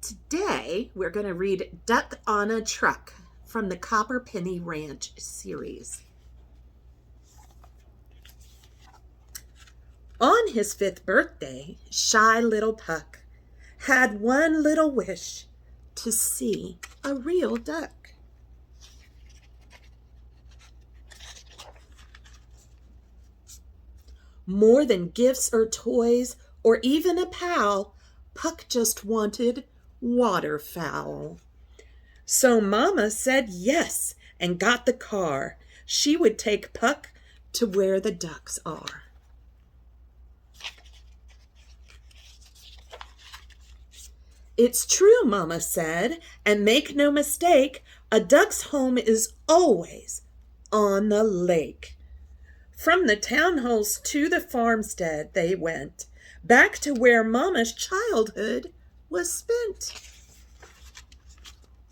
Today, we're going to read Duck on a Truck from the Copper Penny Ranch series. On his 5th birthday, shy little Puck had one little wish: to see a real duck. More than gifts or toys or even a pal, Puck just wanted waterfowl. So Mama said yes and got the car. She would take Puck to where the ducks are. It's true, Mama said, and make no mistake, a duck's home is always on the lake. From the townhouse to the farmstead they went, back to where Mama's childhood was spent.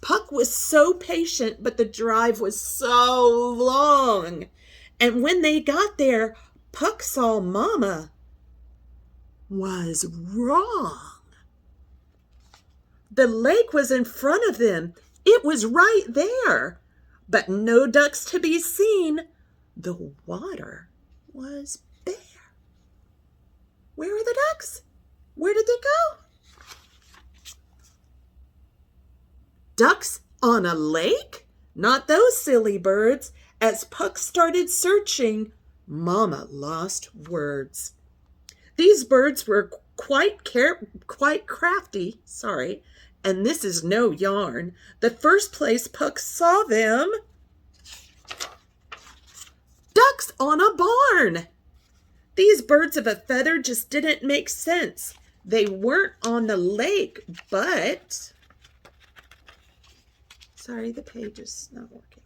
Puck was so patient, but the drive was so long. And when they got there, Puck saw Mama was wrong. The lake was in front of them. It was right there, but no ducks to be seen. The water was bare. Where are the ducks? Where did they go? Ducks on a lake? Not those silly birds. As Puck started searching, Mama lost words. These birds were quite crafty, and this is no yarn. The first place Puck saw them, ducks on a barn. These birds of a feather just didn't make sense. They weren't on the lake, but... Sorry, the page is not working.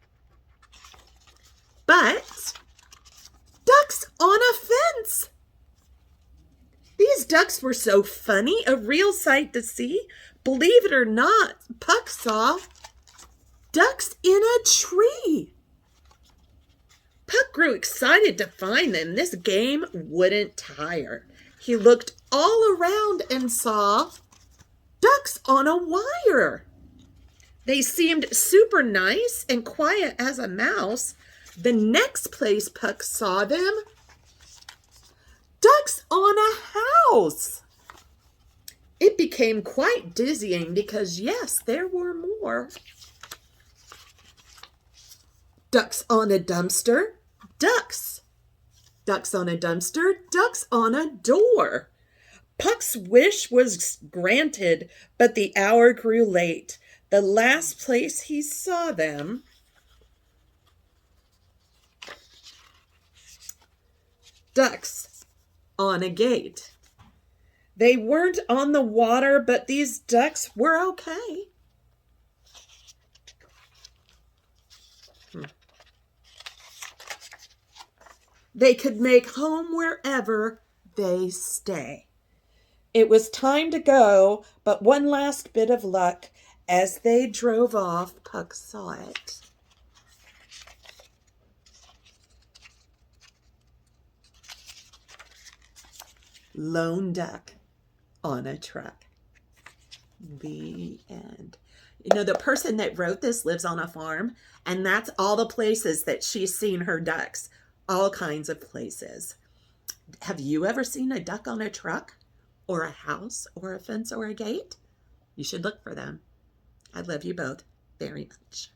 But ducks on a fence. These ducks were so funny, a real sight to see. Believe it or not, Puck saw ducks in a tree. Puck grew excited to find them. This game wouldn't tire. He looked all around and saw ducks on a wire. They seemed super nice and quiet as a mouse. The next place Puck saw them, ducks on a house. It became quite dizzying because, yes, there were more. Ducks on a dumpster, ducks. Ducks on a dumpster, ducks on a door. Puck's wish was granted, but the hour grew late. The last place he saw them, ducks on a gate. They weren't on the water, but these ducks were okay. They could make home wherever they stay. It was time to go, but one last bit of luck. As they drove off, Puck saw it. Lone duck on a truck. The end. You know, the person that wrote this lives on a farm, and that's all the places that she's seen her ducks. All kinds of places. Have you ever seen a duck on a truck? Or a house? Or a fence? Or a gate? You should look for them. I love you both very much.